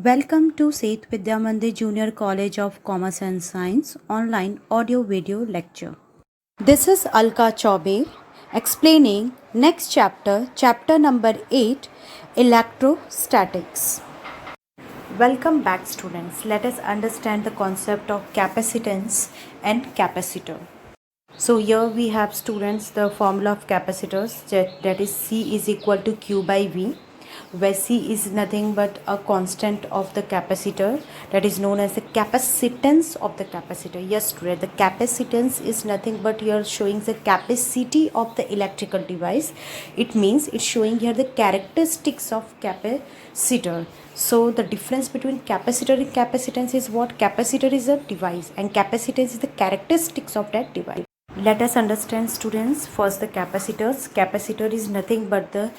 Welcome to Seth Vidya Mandir Junior College of Commerce and Science online audio video lecture. This is Alka Chaube explaining next chapter, chapter number 8, Electrostatics. Welcome back students. Let us understand the concept of capacitance and capacitor. So here we have students the formula of capacitors that is C is equal to Q by V, where C is nothing but a constant of the capacitor that is known as the capacitance of the capacitor. Yes student, the capacitance is nothing but here showing the capacity of the electrical device. It means it's showing here the characteristics of capacitor. So the difference between capacitor and capacitance is what? Capacitor is a device and capacitance is the characteristics of that device. Let us understand students first the capacitors. Capacitor is nothing but the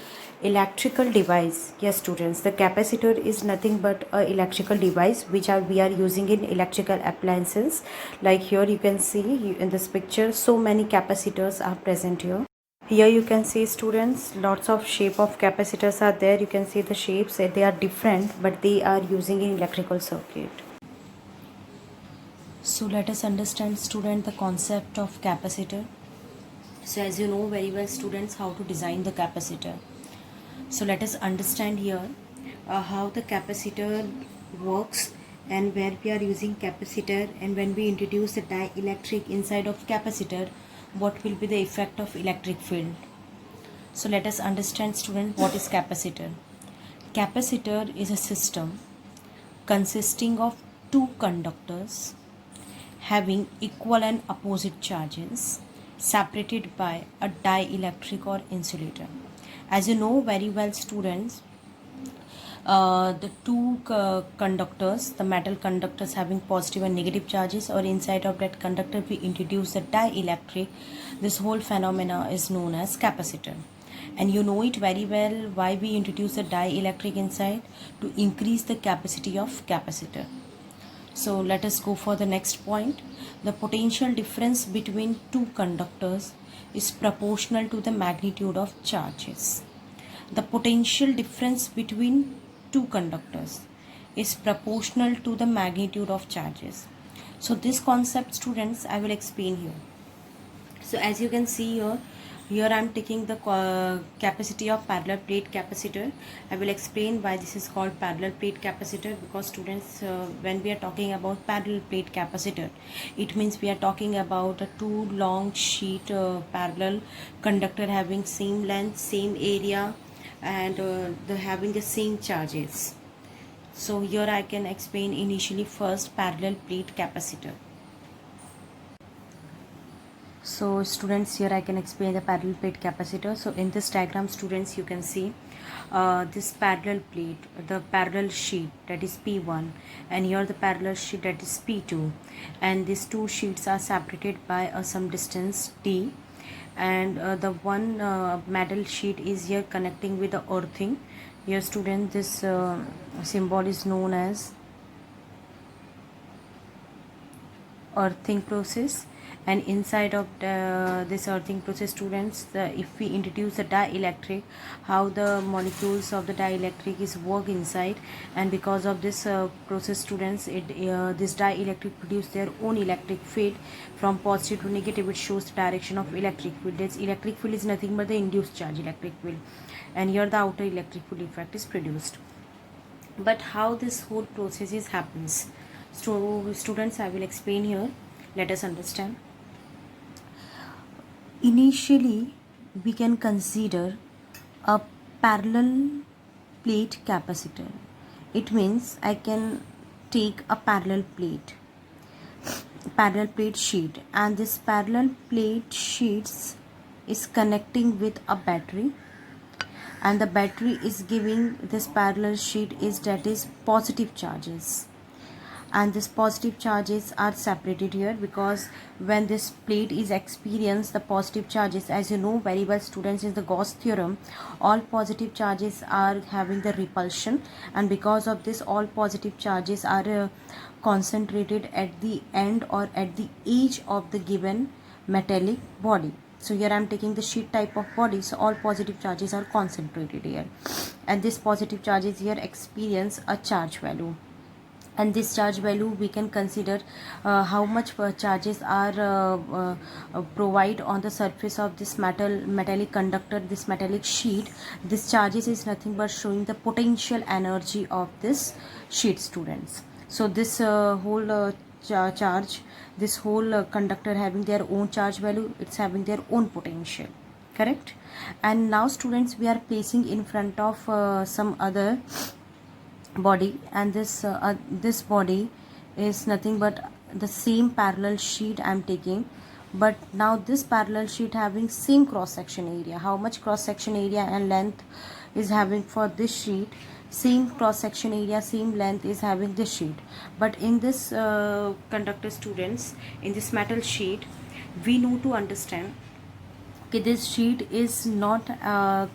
electrical device. Yes students, the capacitor is nothing but a electrical device which we are using in electrical appliances. Like here you can see in this picture so many capacitors are present here. Here you can see students lots of shape of capacitors are there. You can see the shapes, they are different but they are using in electrical circuit. So let us understand student the concept of capacitor. So as you know very well students how to design the capacitor. So let us understand here how the capacitor works and where we are using capacitor, and when we introduce the dielectric inside of capacitor what will be the effect of electric field. So let us understand student what is capacitor. Capacitor is a system consisting of two conductors having equal and opposite charges separated by a dielectric or insulator. As you know very well students, the two conductors, the metal conductors having positive and negative charges, or inside of that conductor we introduce the dielectric. This whole phenomena is known as capacitor. And you know it very well why we introduce the dielectric inside, to increase the capacity of capacitor. So let us go for the next point. The potential difference between two conductors is proportional to the magnitude of charges. The potential difference between two conductors is proportional to the magnitude of charges. So this concept students I will explain here. So as you can see here I am taking the capacity of parallel plate capacitor. I will explain why this is called parallel plate capacitor, because students when we are talking about parallel plate capacitor, it means we are talking about a two long sheet parallel conductor having same length, same area, and having the same charges. So here I can explain initially first parallel plate capacitor. So students, here I can explain the parallel plate capacitor. So in this diagram students you can see this parallel plate, the parallel sheet that is P1, and here the parallel sheet that is P2, and these two sheets are separated by some distance D, and the one metal sheet is here connecting with the earthing. Here student, this symbol is known as earthing process, and inside of this earthing process students, if we introduce the dielectric, how the molecules of the dielectric is work inside, and because of this process students, this dielectric produce their own electric field. From positive to negative it shows the direction of electric field. This electric field is nothing but the induced charge electric field, and here the outer electric field effect is produced. But how this whole process happens, so students I will explain here. Let us understand. Initially we can consider a parallel plate capacitor. It means I can take a parallel plate sheet, and this parallel plate sheets is connecting with a battery, and the battery is giving this parallel sheet is that is positive charges, and these positive charges are separated here because when this plate is experienced the positive charges, as you know very well students, in the Gauss theorem all positive charges are having the repulsion, and because of this all positive charges are concentrated at the end or at the edge of the given metallic body. So here I am taking the sheet type of body, so all positive charges are concentrated here, and this positive charges here experience a charge value, and this charge value we can consider how much charges are provide on the surface of this metallic conductor, this metallic sheet. This charges is nothing but showing the potential energy of this sheet, students. So this whole charge, this whole conductor having their own charge value, it's having their own potential, correct? And now students, we are placing in front of some other body, and this body is nothing but the same parallel sheet I am taking. But now this parallel sheet having same cross section area. How much cross section area and length is having for this sheet? Same cross section area, same length is having this sheet. But in this conductor, students, in this metal sheet, we need to understand okay, this sheet is not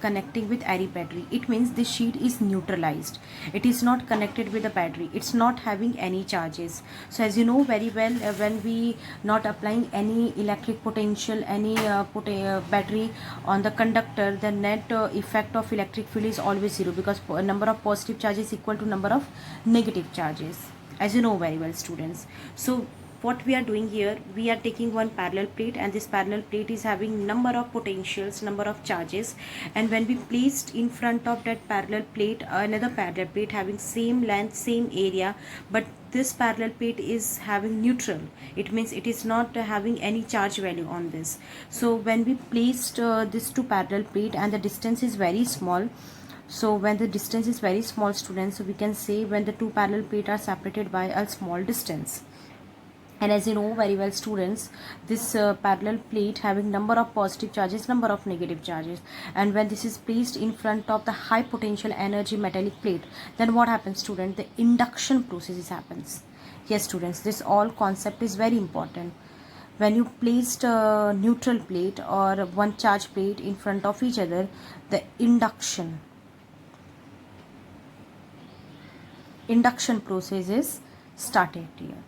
connecting with any battery. It means this sheet is neutralized. It is not connected with the battery. It's not having any charges. So as you know very well, when we not applying any electric potential, any battery on the conductor, the net effect of electric field is always zero, because number of positive charges equal to number of negative charges, as you know very well, students. So what we are doing here, we are taking one parallel plate, and this parallel plate is having number of potentials, number of charges, and when we placed in front of that parallel plate another parallel plate having same length, same area, but this parallel plate is having neutral. It means it is not having any charge value on this. So when we placed this two parallel plate and the distance is very small, so when the distance is very small, students, so we can say when the two parallel plates are separated by a small distance. And as you know very well, students, this parallel plate having number of positive charges, number of negative charges, and when this is placed in front of the high potential energy metallic plate, then what happens, student? The induction process happens. Yes, students, this all concept is very important. When you placed a neutral plate or one charge plate in front of each other, the induction process is started here.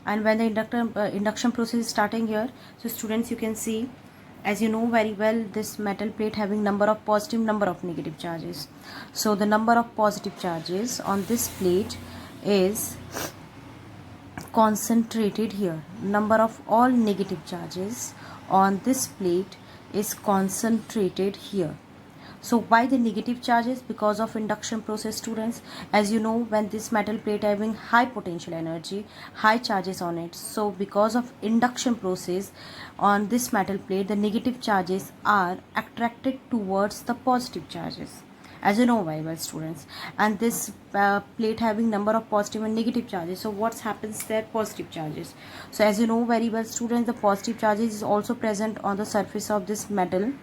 And when the induction process is starting here, so students, you can see, as you know very well, this metal plate having number of positive, number of negative charges. So the number of positive charges on this plate is concentrated here. Number of all negative charges on this plate is concentrated here. So why the negative charges? Because of induction process, students. As you know, when this metal plate having high potential energy, high charges on it, so because of induction process on this metal plate, the negative charges are attracted towards the positive charges, as you know very well, students. And this plate having number of positive and negative charges, so what happens there? Positive charges. So as you know very well, students, the positive charges is also present on the surface of this metal.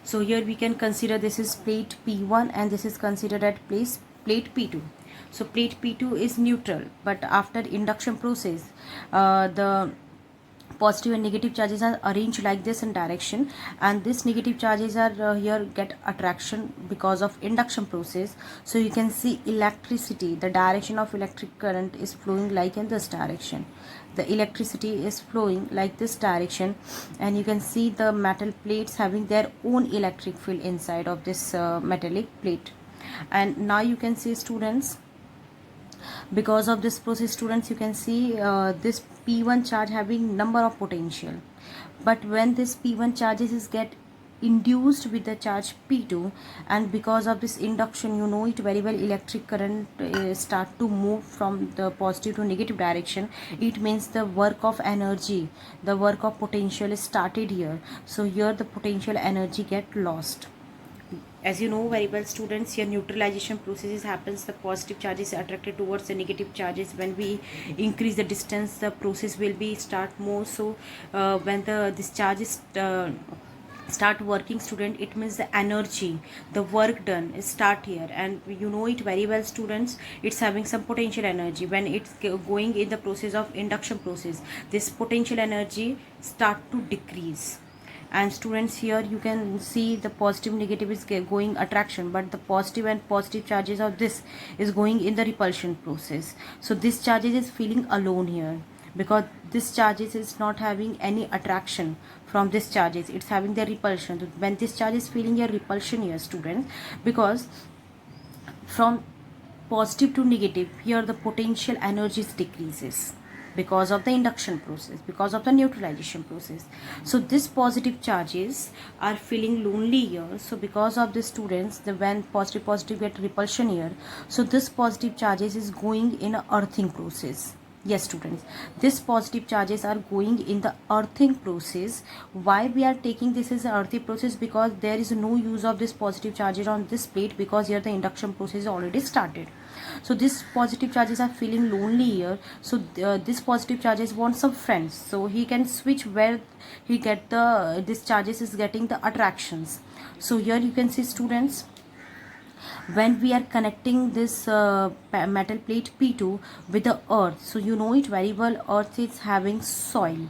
So here we can consider this is plate P1 and this is considered at plate P2. So plate P2 is neutral, but after induction process, the positive and negative charges are arranged like this in direction, and this negative charges are here get attraction because of induction process. So you can see electricity, the direction of electric current is flowing like in this direction. The electricity is flowing like this direction, and you can see the metal plates having their own electric field inside of this metallic plate. And now you can see, students, because of this process, students, you can see this P1 charge having number of potential, but when this P1 charges is get induced with the charge P2, and because of this induction, you know it very well, electric current start to move from the positive to negative direction. It means the work of energy, the work of potential is started here. So here the potential energy get lost. As you know very well, students, here neutralization processes happens. The positive charges are attracted towards the negative charges. When we increase the distance, the process will be start more. So when this charges start working, student, it means the energy, the work done is start here. And you know it very well, students, it's having some potential energy. When it's going in the process of induction process, this potential energy start to decrease. And students, here you can see the positive negative is going attraction, but the positive and positive charges of this is going in the repulsion process. So this charges is feeling alone here, because this charges is not having any attraction from this charges, it's having the repulsion. When this charge is feeling a repulsion here, students, because from positive to negative, here the potential energies decreases because of the induction process, because of the neutralization process. So this positive charges are feeling lonely here. So because of the students, the when positive get repulsion here, so this positive charges is going in a earthing process. Yes, students, this positive charges are going in the earthing process. Why we are taking this as an earthing process? Because there is no use of this positive charges on this plate, because here the induction process is already started. So this positive charges are feeling lonely here. So this positive charges want some friends, so he can switch where he get the this charges is getting the attractions. So here you can see, students, when we are connecting this metal plate P2 with the earth, so you know it very well, earth is having soil,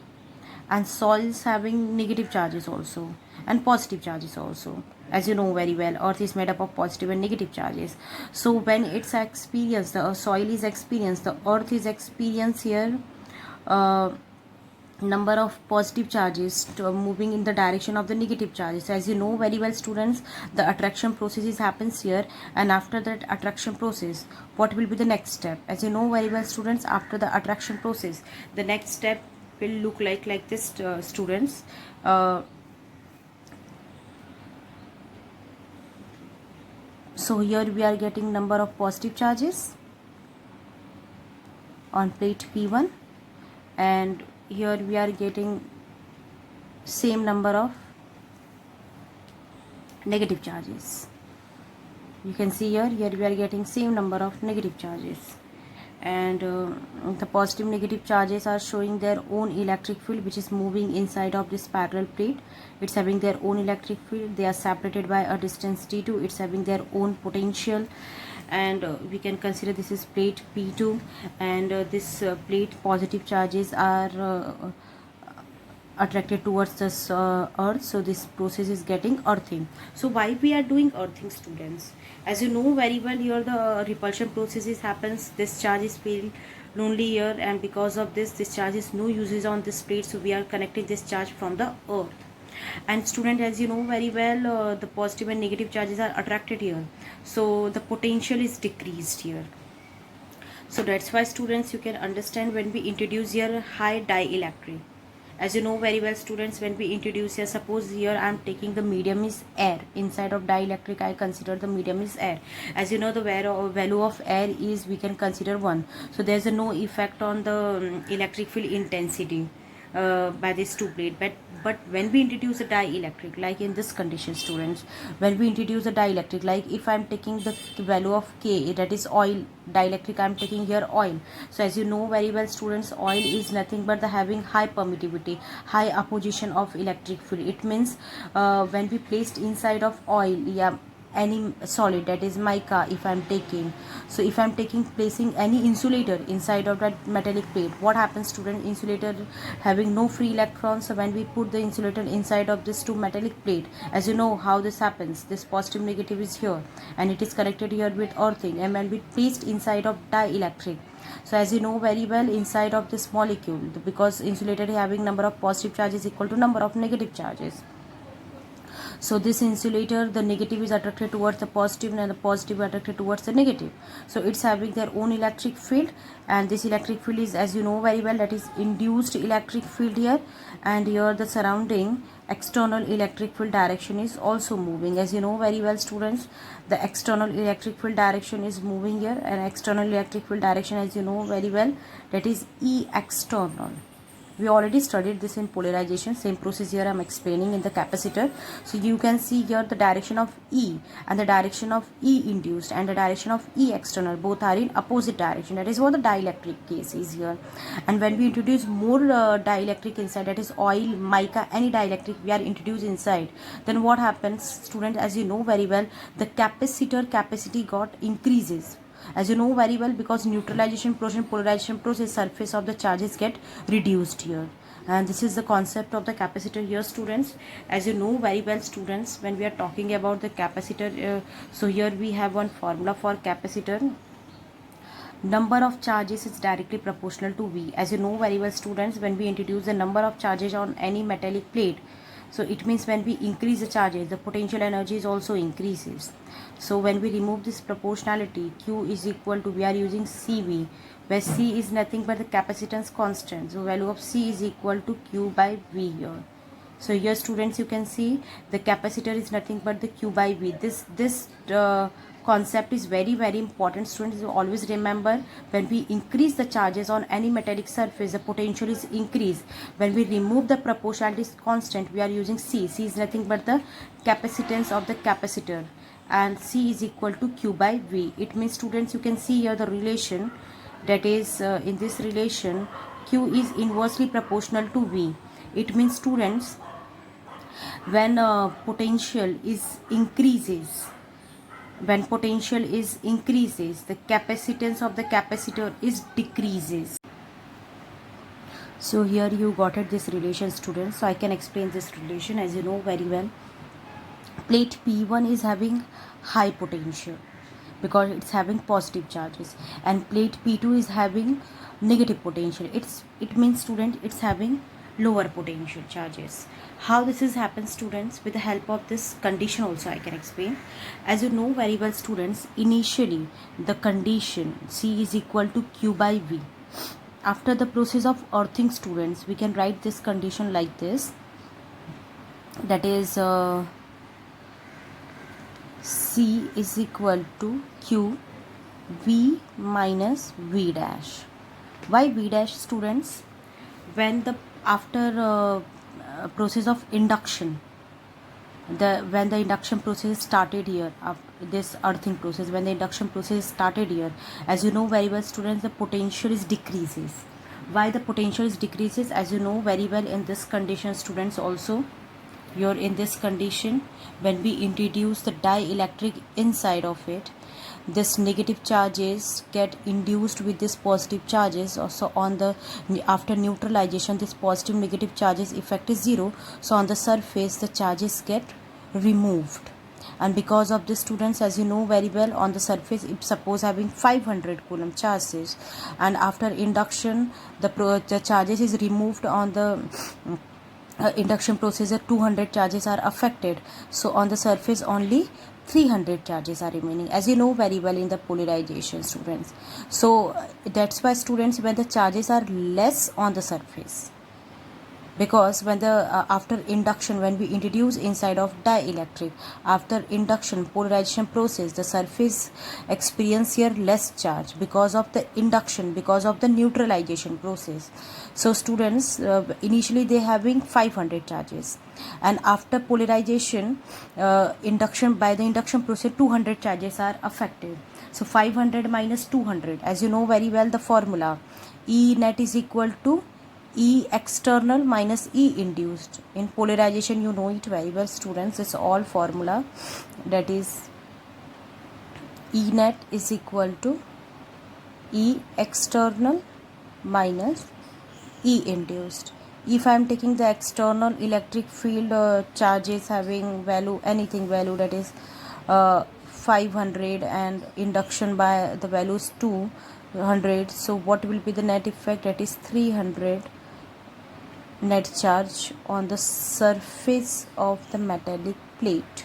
and soil is having negative charges also and positive charges also. As you know very well, earth is made up of positive and negative charges. So when it's experienced, the soil is experienced, the earth is experienced here number of positive charges to moving in the direction of the negative charges. As you know very well, students, the attraction processes happens here, and after that attraction process, what will be the next step? As you know very well, students, after the attraction process, the next step will look like this, students. So here we are getting number of positive charges on plate P1, and here we are getting same number of negative charges. You can see here we are getting same number of negative charges, and the positive negative charges are showing their own electric field, which is moving inside of this parallel plate. It's having their own electric field. They are separated by a distance t2. It's having their own potential, and we can consider this is plate P2, and this plate positive charges are attracted towards this earth. So this process is getting earthing. So why we are doing earthing, students? As you know very well, here the repulsion processes happens, this charge is feeling lonely here, and because of this charge is no uses on this plate, so we are connecting this charge from the earth. And student, as you know very well, the positive and negative charges are attracted here, so the potential is decreased here. So that's why, students, you can understand when we introduce here high dielectric. As you know very well, students, when we introduce here, suppose here I am taking the medium is air. Inside of dielectric, I consider the medium is air. As you know, the value of air is, we can consider 1. So there's no effect on the electric field intensity by this two plate. But when we introduce a dielectric, like in this condition, students, when we introduce a dielectric, like if I'm taking the value of K, that is oil, dielectric, I'm taking here oil. So as you know very well, students, oil is nothing but the having high permittivity, high opposition of electric field. It means when we placed inside of oil, yeah, any solid, that is mica, if I'm taking, so if I'm taking placing any insulator inside of that metallic plate, what happens, student? Insulator having no free electrons. So when we put the insulator inside of this two metallic plate, as you know how this happens, this positive negative is here, and it is connected here with earthing, and when we placed inside of dielectric, so as you know very well, inside of this molecule, because insulator having number of positive charges equal to number of negative charges, so this insulator, the negative is attracted towards the positive, and the positive attracted towards the negative. So it's having their own electric field, and this electric field is, as you know very well, that is induced electric field here, and here the surrounding external electric field direction is also moving. As you know very well, students, the external electric field direction is moving here, and external electric field direction, as you know very well, that is E external. We already studied this in polarization. Same process here I am explaining in the capacitor. So you can see here the direction of E and the direction of E induced and the direction of E external, both are in opposite direction. That is what the dielectric case is here. And when we introduce more dielectric inside, that is oil, mica, any dielectric we are introduced inside, then what happens, student? As you know very well, the capacitor capacity got increases. As you know very well, because neutralization process, polarization process, surface of the charges get reduced here, and this is the concept of the capacitor here, students. As you know very well, students, when we are talking about the capacitor, so here we have one formula for capacitor. number of charges is directly proportional to V. As you know very well students, when we introduce the number of charges on any metallic plate, so it means when we increase the charges, the potential energy is also increases. So when we remove this proportionality, Q is equal to, we are using CV, where C is nothing but the capacitance constant. So value of C is equal to Q by V here. So here students, you can see the capacitor is nothing but the Q by V. This concept is very important students. You always remember, when we increase the charges on any metallic surface, the potential is increased. When we remove the proportionality constant, we are using C. C is nothing but the capacitance of the capacitor, and C is equal to Q by V. It means students, you can see here the relation, that is in this relation Q is inversely proportional to V. It means students, when potential is increases, when potential is increases, the capacitance of the capacitor is decreases. So here you got it, this relation students. So I can explain this relation. As you know very well, plate P1 is having high potential because it's having positive charges, and plate P2 is having negative potential. It means student, it's having lower potential charges. How this is happens students, with the help of this condition also I can explain. As you know very well students, initially the condition C is equal to Q by V. After the process of earthing students, we can write this condition like this, that is C is equal to Q V minus V dash. Why V dash students? When the after process of induction, when the induction process started here, this earthing process, when the induction process started here, as you know very well students, the potential is decreases. Why the potential is decreases? As you know very well, in this condition students also, you're in this condition, when we introduce the dielectric inside of it, this negative charges get induced with this positive charges. Also on the, after neutralization, this positive negative charges effect is zero, so on the surface the charges get removed. And because of this students, as you know very well, on the surface, if suppose having 500 coulomb charges, and after induction the charges is removed on the induction procedure, 200 charges are affected, so on the surface only 300 charges are remaining, as you know very well in the polarization students. So that's why students, when the charges are less on the surface, because when the after induction, when we introduce inside of dielectric, after induction polarization process, the surface experience here less charge because of the induction, because of the neutralization process. So students, initially they having 500 charges, and after polarization, induction, by the induction process 200 charges are affected. So 500 minus 200, as you know very well the formula, E net is equal to E external minus E induced. In polarization, you know it very well students, it's all formula, that is E net is equal to E external minus E induced. If I am taking the external electric field charges having value, anything value, that is 500, and induction by the value is 200, so what will be the net effect? That is 300 net charge on the surface of the metallic plate,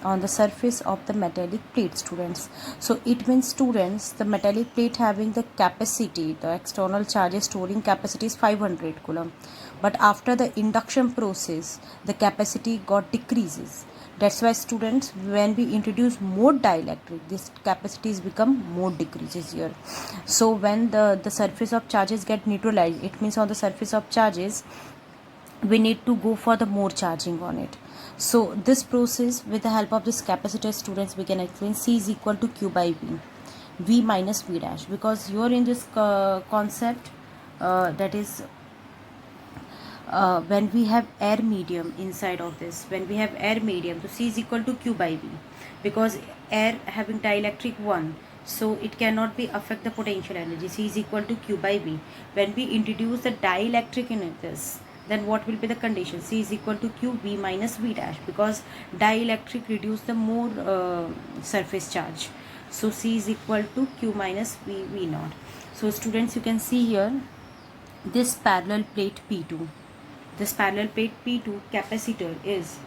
on the surface of the metallic plate students. So it means students, the metallic plate having the capacity, the external charges storing capacity is 500 coulomb, but after the induction process the capacity got decreases. That's why students, when we introduce more dielectric, this capacities become more decreases here. So when the surface of charges get neutralized, it means on the surface of charges we need to go for the more charging on it. So this process, with the help of this capacitor students, we can explain C is equal to Q by V, V minus V dash, because you are in this concept, that is when we have air medium inside of this, when we have air medium, so C is equal to Q by V, because air having dielectric 1, so it cannot be affect the potential energy. C is equal to Q by V. When we introduce the dielectric in this, then what will be the condition? C is equal to Q V minus V dash, because dielectric reduce the more surface charge. So C is equal to Q minus V naught. So students, you can see here this parallel plate P2. This parallel plate P2 capacitor is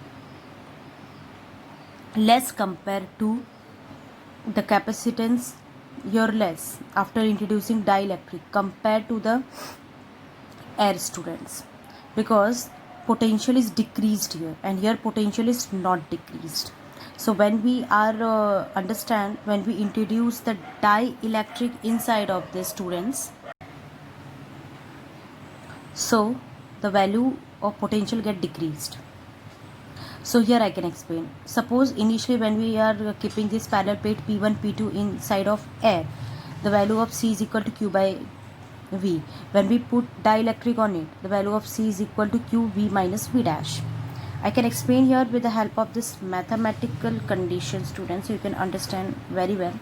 less compared to the capacitance here less after introducing dielectric compared to the air, students, because potential is decreased here and here potential is not decreased. So when we are understand, when we introduce the dielectric inside of the students, so the value of potential get decreased. So here I can explain. Suppose initially when we are keeping this parallel plate P1 P2 inside of air, the value of C is equal to Q by V. When we put dielectric on it, the value of C is equal to Q V minus V dash. I can explain here with the help of this mathematical condition, students, so you can understand very well.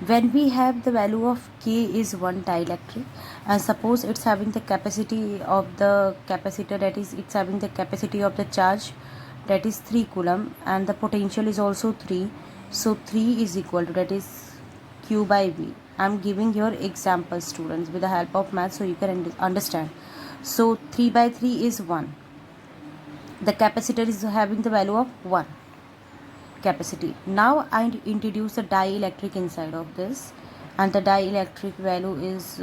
When we have the value of K is 1 dielectric, and suppose it's having the capacity of the capacitor, that is it's having the capacity of the charge, that is 3 coulomb, and the potential is also 3. So 3 is equal to, that is Q by V. I'm giving your example, students, with the help of math so you can understand. So 3 by 3 is 1. The capacitor is having the value of 1 capacity. Now I introduce the dielectric inside of this, and the dielectric value is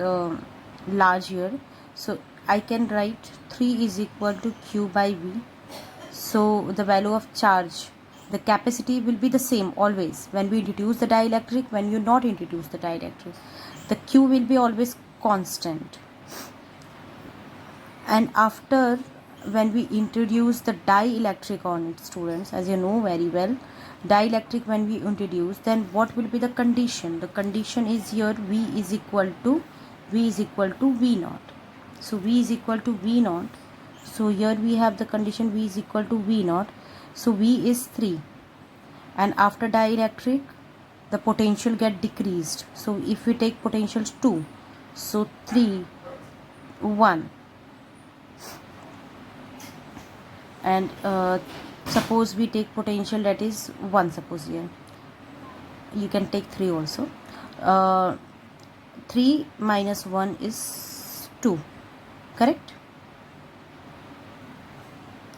large here. So I can write 3 is equal to Q by V. So the value of charge, the capacity will be the same always when we introduce the dielectric, when you not introduce the dielectric, the Q will be always constant. And after when we introduce the dielectric on it, students, as you know very well, dielectric when we introduce, then what will be the condition? The condition is here V is equal to V naught. So V is equal to V naught. So here we have the condition V is equal to V naught. So V is 3, and after dielectric the potential get decreased. So if we take potential 2, so 3 1, and suppose we take potential that is 1, suppose here you can take 3 also. 3 minus 1 is 2, correct?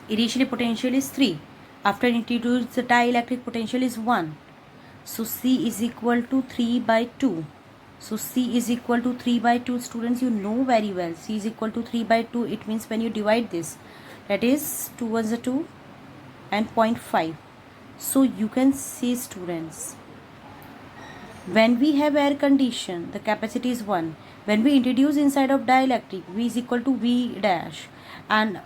Initially potential is 3, after introduce the dielectric potential is 1. So C is equal to 3 by 2. So C is equal to 3 by 2, students, you know very well C is equal to 3 by 2. It means when you divide this, that is 2 was a 2 and 0.5. So you can see, students, when we have air condition, the capacity is 1. When we introduce inside of dielectric, V is equal to V dash, and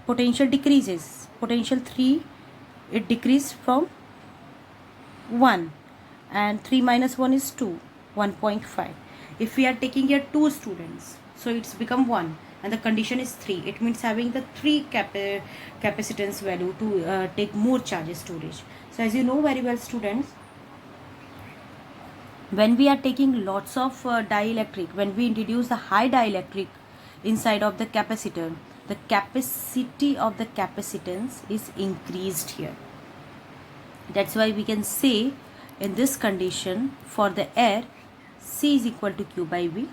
potential decreases. Potential 3, it decreased from 1, and 3 minus 1 is 2, 1.5. If we are taking here 2 students, so it's become 1, and the condition is 3. It means having the 3 capacitance value to take more charges storage. So as you know very well, students, when we are taking lots of dielectric, when we introduce the high dielectric inside of the capacitor, the capacity of the capacitance is increased here. That's why we can say in this condition for the air, C is equal to Q by V.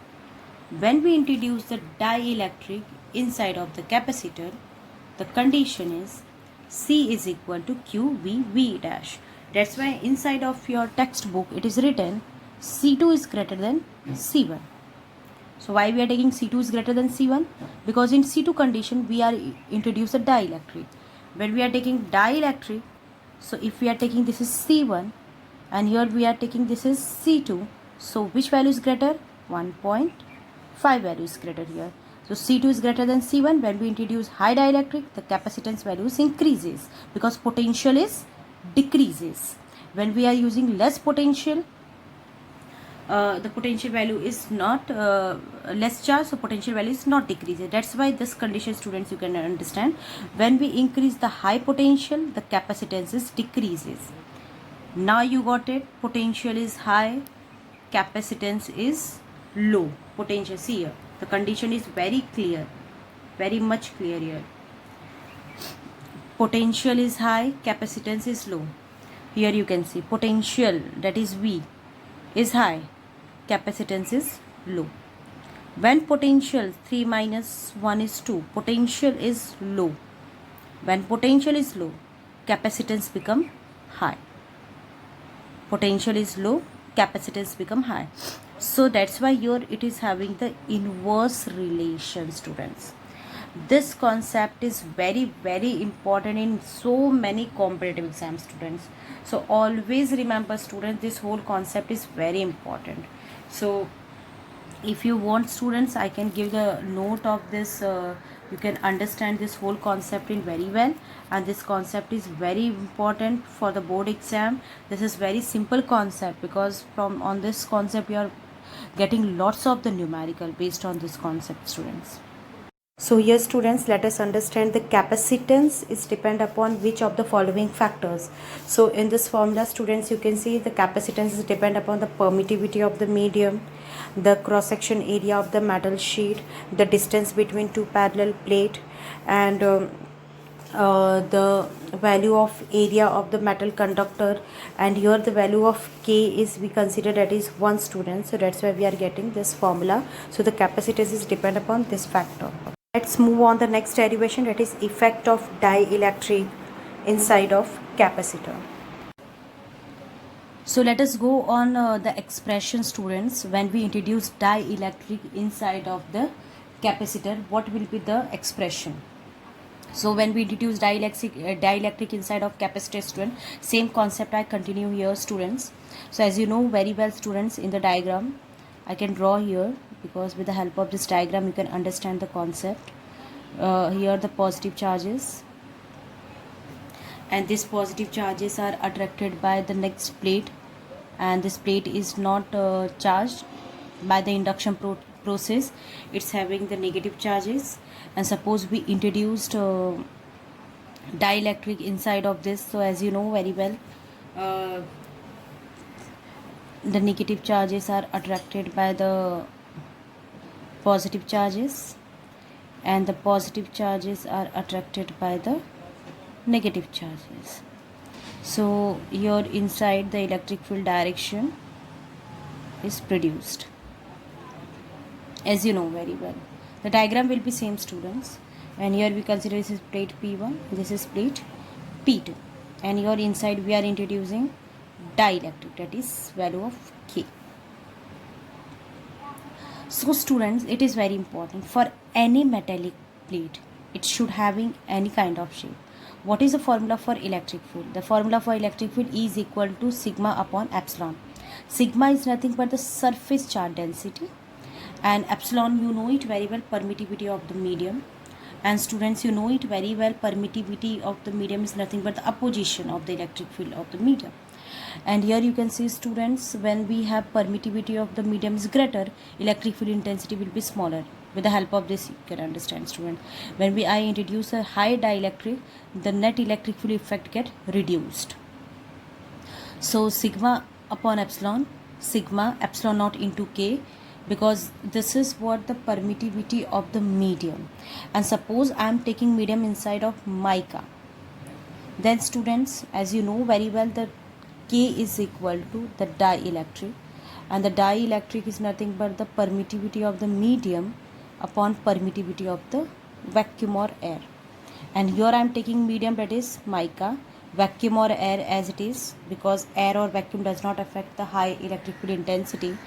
When we introduce the dielectric inside of the capacitor, the condition is C is equal to Q V dash. That's why inside of your textbook it is written C2 is greater than C1. So why we are taking C2 is greater than C1? Because in C2 condition we are introduce a dielectric. When we are taking dielectric, so if we are taking this is C1 and here we are taking this is C2, so which value is greater? 1.5 value is greater here. So C2 is greater than C1. When we introduce high dielectric, the capacitance values increases because potential is decreases. When we are using less potential, the potential value is not less charge, so potential value is not decreases. That's why this condition, students, you can understand, when we increase the high potential, the capacitance is decreases. Now you got it. Potential is high, capacitance is low. Potential, see here, the condition is very clear, very much clear here. Potential is high, capacitance is low. Here you can see potential, that is V, is high, capacitance is low. When potential 3 minus 1 is 2, potential is low. When potential is low, capacitance become high. Potential is low, capacitance become high. So that's why here it is having the inverse relation, students. This concept is very important in so many competitive exams, students. So always remember, students, this whole concept is very important. So if you want, students, I can give the note of this. You can understand this whole concept in very well, and this concept is very important for the board exam. This is very simple concept, because from on this concept you are getting lots of the numerical based on this concept, students. So here, students, let us understand the capacitance is depend upon which of the following factors. So in this formula, students, you can see the capacitance is depend upon the permittivity of the medium, the cross section area of the metal sheet, the distance between two parallel plate, and the value of area of the metal conductor. And here the value of K is, we consider that is 1, student. So that's why we are getting this formula. So the capacitance is depend upon this factor. Let's move on the next derivation, that is effect of dielectric inside of capacitor. So let us go on the expression, students. When we introduce dielectric inside of the capacitor, what will be the expression? So when we introduce dielectric inside of capacitor, student, same concept I continue here, students. So as you know very well, students, in the diagram I can draw here, because with the help of this diagram you can understand the concept. Here the positive charges, and these positive charges are attracted by the next plate, and this plate is not charged by the induction process. It's having the negative charges. And suppose we introduced dielectric inside of this, so as you know very well, the negative charges are attracted by the positive charges, and the positive charges are attracted by the negative charges. So here inside the electric field direction is produced, as you know very well. The diagram will be same, students, and here we consider this is plate P1, this is plate P2, and here inside we are introducing dielectric, that is value of K. So students, it is very important for any metallic plate, it should having any kind of shape. What is the formula for electric field? The formula for electric field is equal to sigma upon epsilon. Sigma is nothing but the surface charge density, and epsilon, you know it very well, permittivity of the medium. And students, you know it very well, permittivity of the medium is nothing but the opposition of the electric field of the medium. And here you can see, students, when we have permittivity of the medium is greater, electric field intensity will be smaller. With the help of this you can understand, student. When I introduce a high dielectric, the net electric field effect get reduced. So sigma upon epsilon, sigma epsilon naught into K, because this is what the permittivity of the medium. And suppose I am taking medium inside of mica, then students, as you know very well, the K is equal to the dielectric, and the dielectric is nothing but the permittivity of the medium upon permittivity of the vacuum or air. And here I am taking medium, that is mica, vacuum or air as it is, because air or vacuum does not affect the high electric field intensity.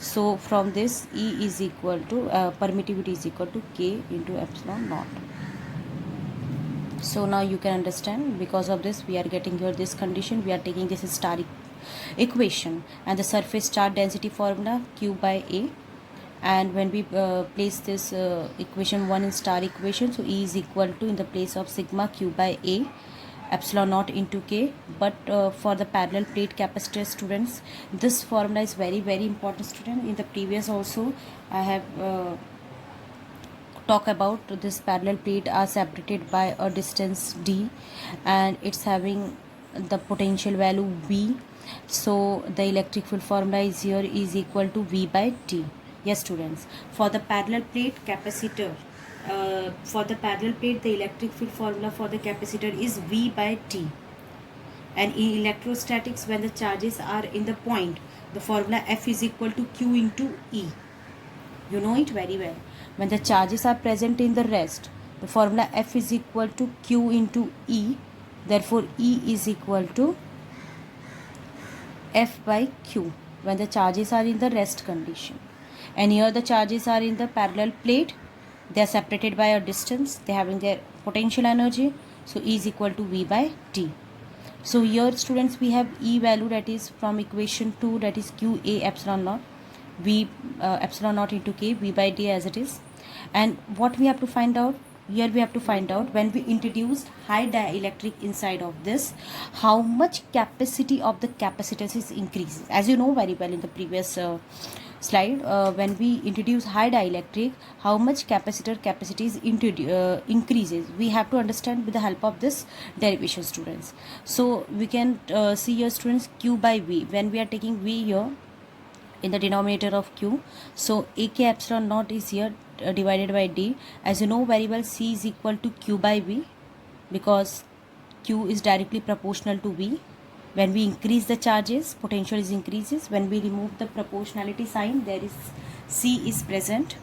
So from this, E is equal to permittivity is equal to K into epsilon naught. So now you can understand, because of this we are getting here this condition. We are taking this star equation, and the surface charge density formula Q by A. And when we place this equation 1 in star equation, so E is equal to, in the place of sigma, Q by A, epsilon naught into K. But for the parallel plate capacitor, students, this formula is very important, student. In the previous also I have talk about this parallel plate are separated by a distance D, and it's having the potential value V. So the electric field formula is here is equal to V by T. Yes, students, for the parallel plate capacitor, the electric field formula for the capacitor is V by T. And in electrostatics, when the charges are in the point, the formula F is equal to Q into E. You know it very well. When the charges are present in the rest, the formula F is equal to Q into E. Therefore, E is equal to F by Q when the charges are in the rest condition. And here the charges are in the parallel plate. They are separated by a distance. They are having their potential energy. So E is equal to V by T. So here students, we have E value, that is from equation 2, that is Q A epsilon naught, V epsilon naught into K, V by D as it is. And what we have to find out? Here we have to find out, when we introduced high dielectric inside of this, how much capacity of the capacitance is increases. As you know very well in the previous slide, when we introduce high dielectric, how much capacity is increases. We have to understand with the help of this derivation, students. So we can see here, students, Q by V. When we are taking V here in the denominator of Q, so AK epsilon naught is here divided by D. As you know very well, C is equal to Q by V, because Q is directly proportional to V. When we increase the charges, potential is increases. When we remove the proportionality sign, there is C is present.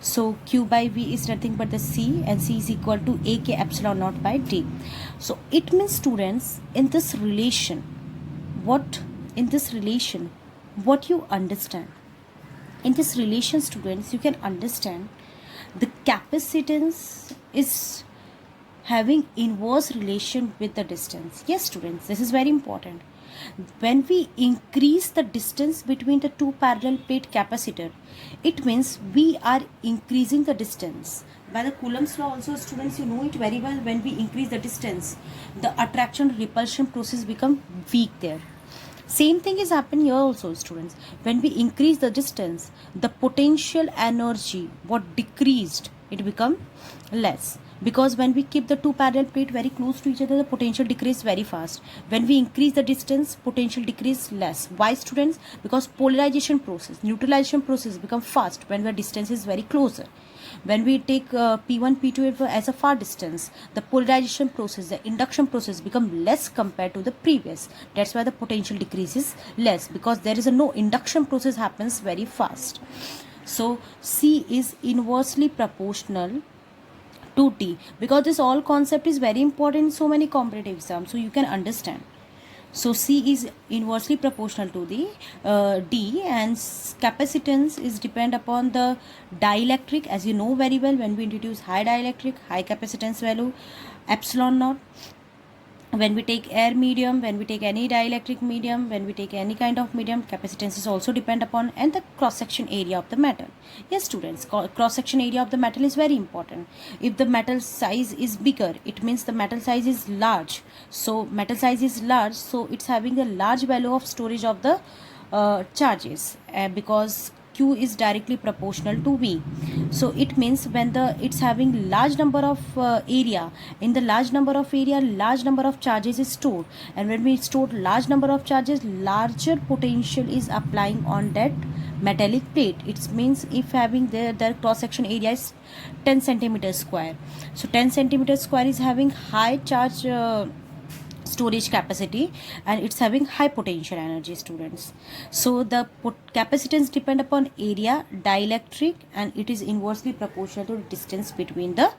So Q by V is nothing but the C, and C is equal to AK epsilon naught by D. So it means, students, in this relation, what you understand? In this relation, students, you can understand the capacitance is having inverse relation with the distance. Yes, students, this is very important. When we increase the distance between the two parallel plate capacitor, it means we are increasing the distance. By the Coulomb's law also, students, you know it very well, when we increase the distance, the attraction repulsion process become weak there. Same thing is happening here also, students. When we increase the distance, the potential energy what decreased, it become less, because when we keep the two parallel plate very close to each other, the potential decrease very fast. When we increase the distance, potential decrease less. Why, students? Because polarization process, neutralization process become fast when the distance is very closer. When we take P1, P2 as a far distance, the polarization process, the induction process become less compared to the previous. That's why the potential decreases less, because there is no induction process happens very fast. So C is inversely proportional to D, because this all concept is very important in so many competitive exams, so you can understand. So C is inversely proportional to the D, and capacitance is depend upon the dielectric. As you know very well, when we introduce high dielectric, high capacitance value epsilon naught. When we take air medium, when we take any dielectric medium, when we take any kind of medium, capacitance is also depend upon, and the cross section area of the metal. Yes, students, cross section area of the metal is very important. If the metal size is bigger, it means the metal size is large. So metal size is large, so it's having a large value of storage of the charges, because Q is directly proportional to V. So it means when it's having large number of area, in the large number of area, large number of charges is stored, and when we store large number of charges, larger potential is applying on that metallic plate. It means if having the cross section area is 10 centimeters square, so 10 centimeters square is having high charge storage capacity, and it's having high potential energy, students. So the capacitance depend upon area, dielectric, and it is inversely proportional to the distance between the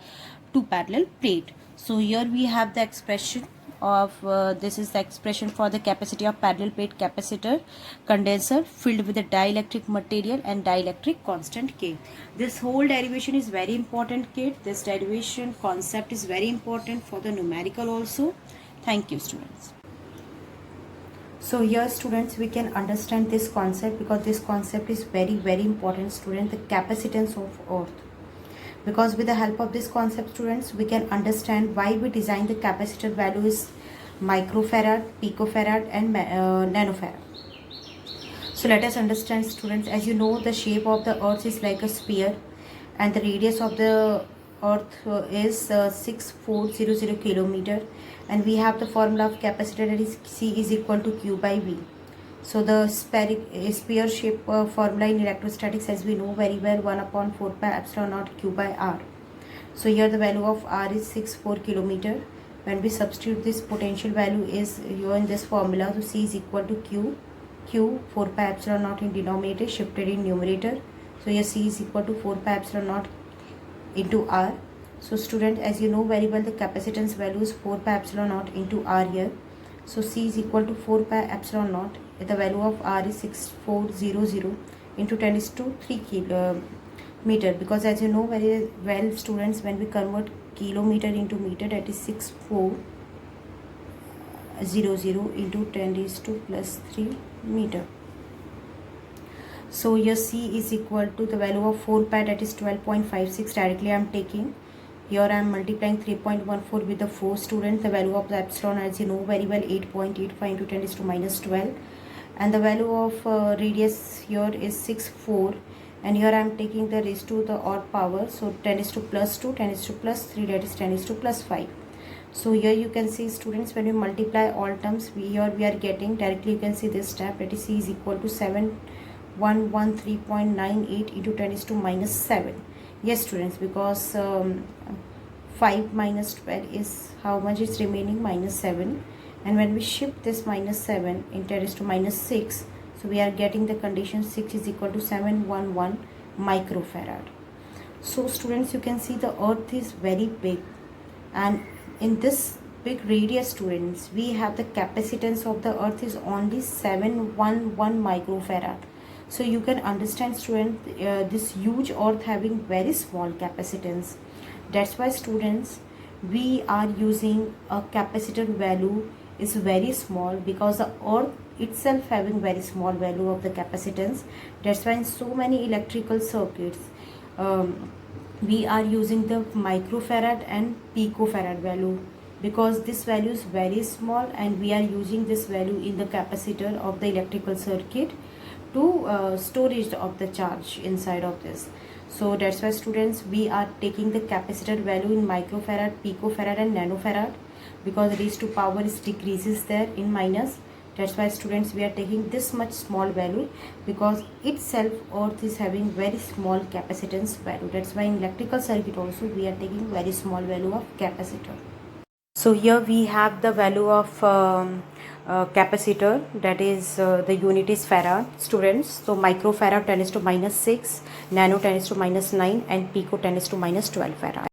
two parallel plate. So here we have the expression of this is the expression for the capacity of parallel plate capacitor condenser filled with the dielectric material and dielectric constant K. This whole derivation is very important, kid. This derivation concept is very important for the numerical also. Thank you, students. So here, students, we can understand this concept, because this concept is very, very important, student, the capacitance of earth. Because with the help of this concept, students, we can understand why we design the capacitor value is microfarad, picofarad, and nanofarad. So let us understand, students. As you know, the shape of the earth is like a sphere, and the radius of the earth is 6400 kilometer, and we have the formula of capacitor, that is C is equal to Q by V. So the sphere shape formula in electrostatics, as we know very well, 1 upon 4 pi epsilon naught Q by R. So here the value of R is 64 kilometer, when we substitute this potential value is here in this formula, so C is equal to Q 4 pi epsilon naught in denominator shifted in numerator. So here C is equal to 4 pi epsilon naught into R. So student, as you know very well, the capacitance value is 4 pi epsilon naught into R here. So C is equal to 4 pi epsilon naught. The value of R is 6400 into 10 is to 3 kilometer, because as you know very well students, when we convert kilometer into meter, that is 6400 into 10 is to plus 3 meter. So here C is equal to the value of 4 pi, that is 12.56. Directly I am taking. Here I am multiplying 3.14 with the 4 student. The value of the epsilon, as you know very well, 8.85 into 10 is to minus 12. And the value of radius here is 64. And here I am taking the raised to the odd power. So 10 is to plus 2, 10 is to plus 3, that is 10 is to plus 5. So here you can see students, when we multiply all terms, we are getting directly, you can see this step, that is C is equal to 7113.98 into 10 is to minus 7. Yes students, because 5 minus 12 is how much is remaining? Minus 7. And when we shift this minus 7 in 10 is to minus 6, so we are getting the condition 6 is equal to 711 microfarad. So students, you can see the earth is very big, and in this big radius students, we have the capacitance of the earth is only 711 microfarad. So you can understand student, this huge earth having very small capacitance. That's why students, we are using a capacitor value is very small, because the earth itself having very small value of the capacitance. That's why in so many electrical circuits we are using the microfarad and picofarad value, because this value is very small, and we are using this value in the capacitor of the electrical circuit to storage of the charge inside of this. So that's why students, we are taking the capacitor value in microfarad, picofarad and nanofarad, because raised to power is decreases there in minus. That's why students, we are taking this much small value, because itself earth is having very small capacitance value. That's why in electrical circuit also we are taking very small value of capacitor. So here we have the value of capacitor, that is the unit is farad students. So microfarad 10 is to minus 6, nano 10 is to minus 9 and pico 10 is to minus 12 farad.